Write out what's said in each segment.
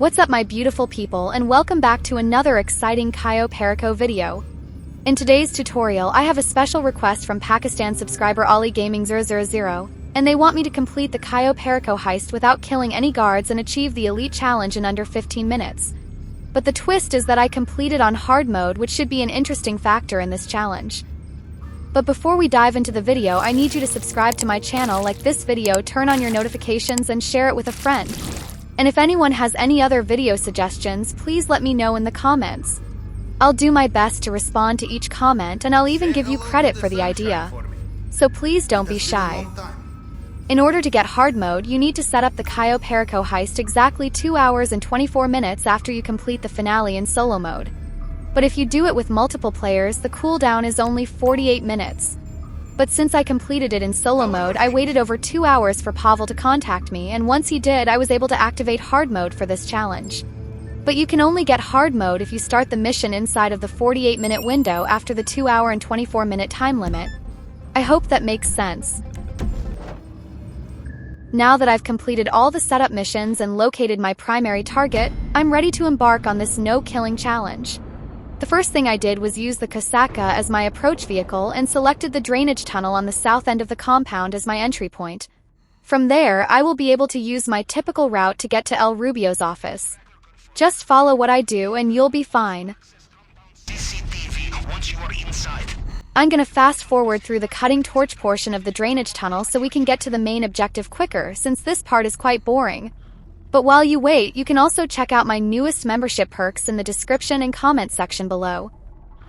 What's up my beautiful people, and welcome back to another exciting Cayo Perico video. In today's tutorial, I have a special request from Pakistan subscriber Ali Gaming 000, and they want me to complete the Cayo Perico heist without killing any guards and achieve the elite challenge in under 15 minutes. But the twist is that I completed on hard mode, which should be an interesting factor in this challenge. But before we dive into the video, I need you to subscribe to my channel, like this video, turn on your notifications and share it with a friend. And if anyone has any other video suggestions, please let me know in the comments. I'll do my best to respond to each comment, and I'll even give you credit for the idea. So please don't be shy. In order to get hard mode, you need to set up the Cayo Perico heist exactly 2 hours and 24 minutes after you complete the finale in solo mode. But if you do it with multiple players, the cooldown is only 48 minutes. But since I completed it in solo mode, I waited over 2 hours for Pavel to contact me, and once he did, I was able to activate hard mode for this challenge. But you can only get hard mode if you start the mission inside of the 48-minute window after the 2 hour and 24-minute time limit. I hope that makes sense. Now that I've completed all the setup missions and located my primary target, I'm ready to embark on this no-killing challenge. The first thing I did was use the Kosatka as my approach vehicle and selected the drainage tunnel on the south end of the compound as my entry point. From there, I will be able to use my typical route to get to El Rubio's office. Just follow what I do and you'll be fine. Once you are inside. I'm gonna fast forward through the cutting torch portion of the drainage tunnel so we can get to the main objective quicker, since this part is quite boring. But while you wait, you can also check out my newest membership perks in the description and comment section below.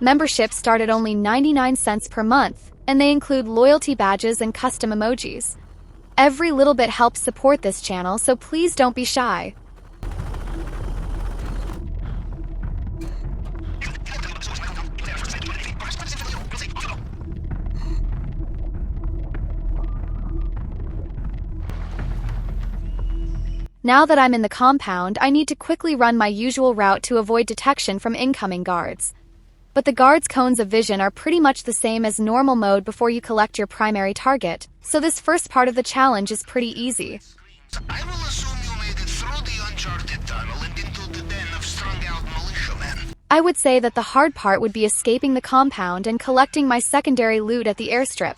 Memberships start at only 99 cents per month, and they include loyalty badges and custom emojis. Every little bit helps support this channel, so please don't be shy. Now that I'm in the compound, I need to quickly run my usual route to avoid detection from incoming guards. But the guards' cones of vision are pretty much the same as normal mode before you collect your primary target, so this first part of the challenge is pretty easy. I will assume you made it through the uncharted tunnel and into the den of strung-out militiamen. I would say that the hard part would be escaping the compound and collecting my secondary loot at the airstrip.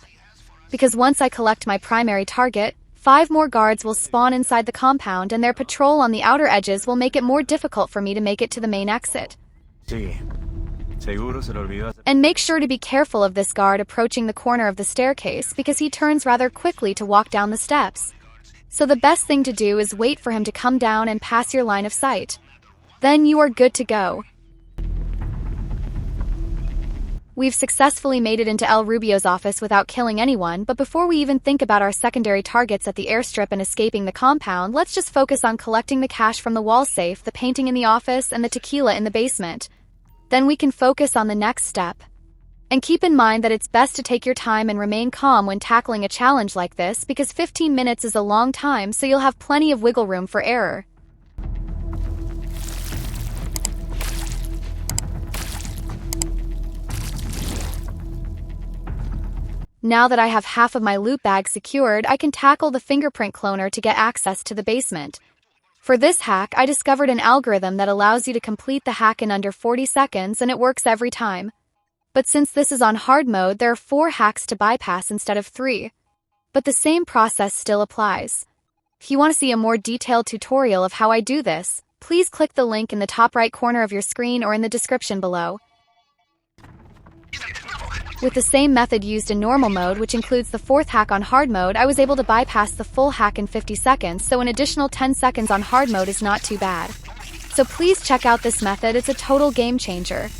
Because once I collect my primary target, 5 more guards will spawn inside the compound, and their patrol on the outer edges will make it more difficult for me to make it to the main exit. And make sure to be careful of this guard approaching the corner of the staircase, because he turns rather quickly to walk down the steps. So the best thing to do is wait for him to come down and pass your line of sight. Then you are good to go. We've successfully made it into El Rubio's office without killing anyone, but before we even think about our secondary targets at the airstrip and escaping the compound, let's just focus on collecting the cash from the wall safe, the painting in the office, and the tequila in the basement. Then we can focus on the next step. And keep in mind that it's best to take your time and remain calm when tackling a challenge like this, because 15 minutes is a long time, so you'll have plenty of wiggle room for error. Now that I have half of my loot bag secured, I can tackle the fingerprint cloner to get access to the basement. For this hack, I discovered an algorithm that allows you to complete the hack in under 40 seconds, and it works every time. But since this is on hard mode, there are 4 hacks to bypass instead of 3. But the same process still applies. If you want to see a more detailed tutorial of how I do this, please click the link in the top right corner of your screen or in the description below. With the same method used in normal mode, which includes the 4th hack on hard mode, I was able to bypass the full hack in 50 seconds, so an additional 10 seconds on hard mode is not too bad. So please check out this method, it's a total game changer.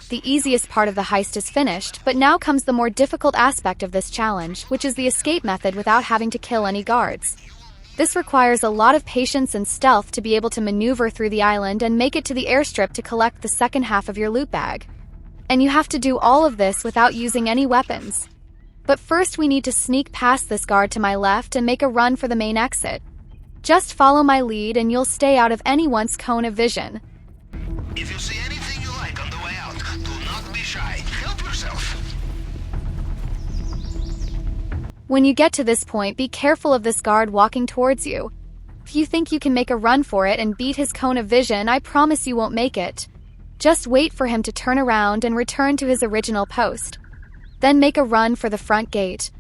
The easiest part of the heist is finished, but now comes the more difficult aspect of this challenge, which is the escape method without having to kill any guards. This requires a lot of patience and stealth to be able to maneuver through the island and make it to the airstrip to collect the second half of your loot bag. And you have to do all of this without using any weapons. But first we need to sneak past this guard to my left and make a run for the main exit. Just follow my lead and you'll stay out of anyone's cone of vision. If you see anything you like on the way out, do not be shy. Help yourself. When you get to this point, be careful of this guard walking towards you. If you think you can make a run for it and beat his cone of vision, I promise you won't make it. Just wait for him to turn around and return to his original post. Then make a run for the front gate.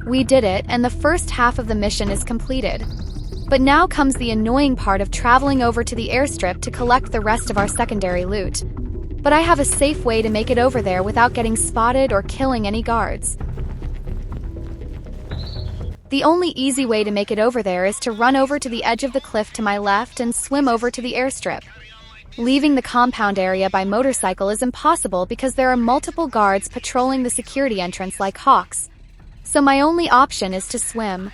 We did it, and the first half of the mission is completed. But now comes the annoying part of traveling over to the airstrip to collect the rest of our secondary loot. But I have a safe way to make it over there without getting spotted or killing any guards. The only easy way to make it over there is to run over to the edge of the cliff to my left and swim over to the airstrip. Leaving the compound area by motorcycle is impossible because there are multiple guards patrolling the security entrance like hawks. So my only option is to swim.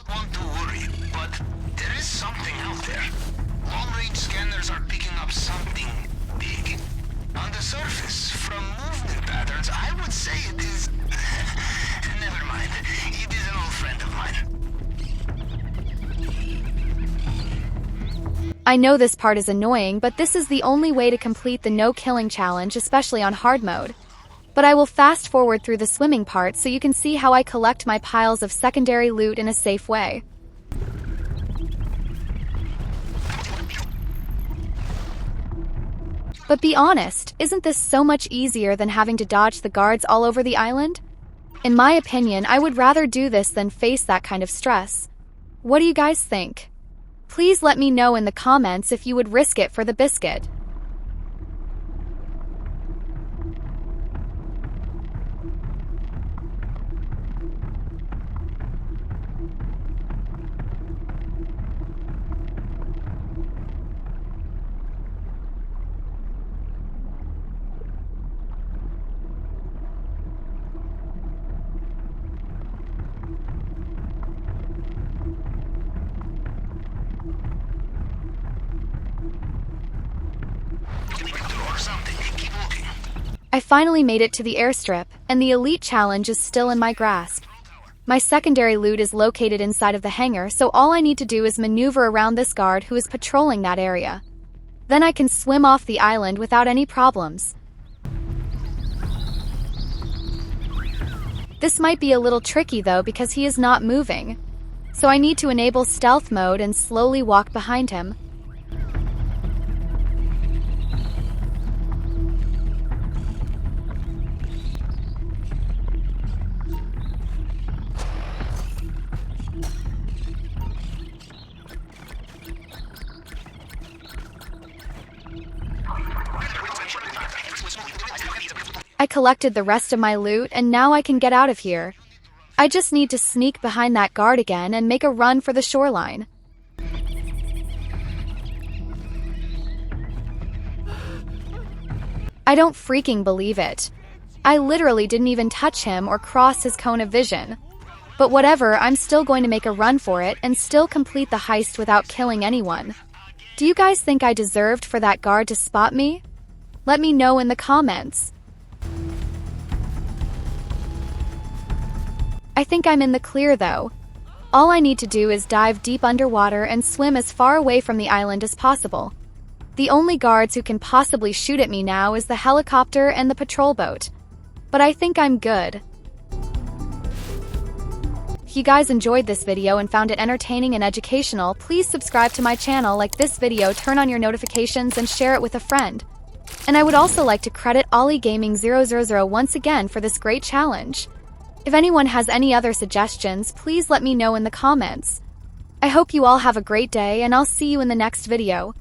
I don't want to worry, but there is something out there. Long-range scanners are picking up something big. On the surface, from movement patterns, I would say it is... Never mind. It is an old friend of mine. I know this part is annoying, but this is the only way to complete the no-killing challenge, especially on hard mode. But I will fast forward through the swimming part so you can see how I collect my piles of secondary loot in a safe way. But be honest, isn't this so much easier than having to dodge the guards all over the island? In my opinion, I would rather do this than face that kind of stress. What do you guys think? Please let me know in the comments if you would risk it for the biscuit. I finally made it to the airstrip, and the elite challenge is still in my grasp. My secondary loot is located inside of the hangar, so all I need to do is maneuver around this guard who is patrolling that area. Then I can swim off the island without any problems. This might be a little tricky though because he is not moving. So I need to enable stealth mode and slowly walk behind him. I collected the rest of my loot and now I can get out of here. I just need to sneak behind that guard again and make a run for the shoreline. I don't freaking believe it. I literally didn't even touch him or cross his cone of vision. But whatever, I'm still going to make a run for it and still complete the heist without killing anyone. Do you guys think I deserved for that guard to spot me? Let me know in the comments. I think I'm in the clear though. All I need to do is dive deep underwater and swim as far away from the island as possible. The only guards who can possibly shoot at me now is the helicopter and the patrol boat. But I think I'm good. If you guys enjoyed this video and found it entertaining and educational, please subscribe to my channel, like this video, turn on your notifications, and share it with a friend. And I would also like to credit Ollie Gaming 000 once again for this great challenge. If anyone has any other suggestions, please let me know in the comments. I hope you all have a great day, and I'll see you in the next video.